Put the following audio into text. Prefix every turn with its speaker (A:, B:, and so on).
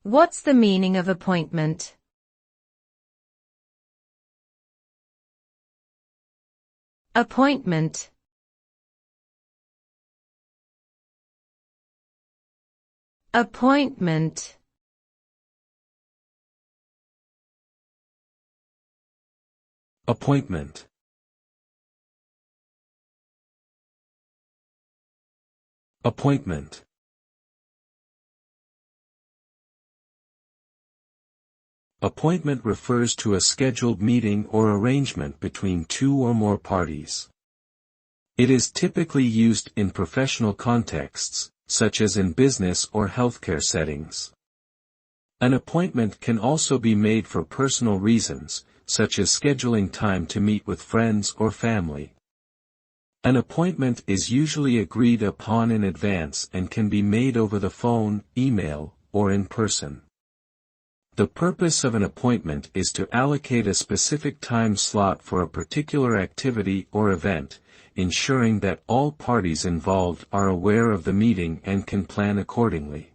A: What's the meaning of appointment? Appointment. Appointment.
B: Appointment. Appointment. Appointment refers to a scheduled meeting or arrangement between two or more parties. It is typically used in professional contexts, such as in business or healthcare settings. An appointment can also be made for personal reasons, such as scheduling time to meet with friends or family. An appointment is usually agreed upon in advance and can be made over the phone, email, or in person. The purpose of an appointment is to allocate a specific time slot for a particular activity or event, ensuring that all parties involved are aware of the meeting and can plan accordingly.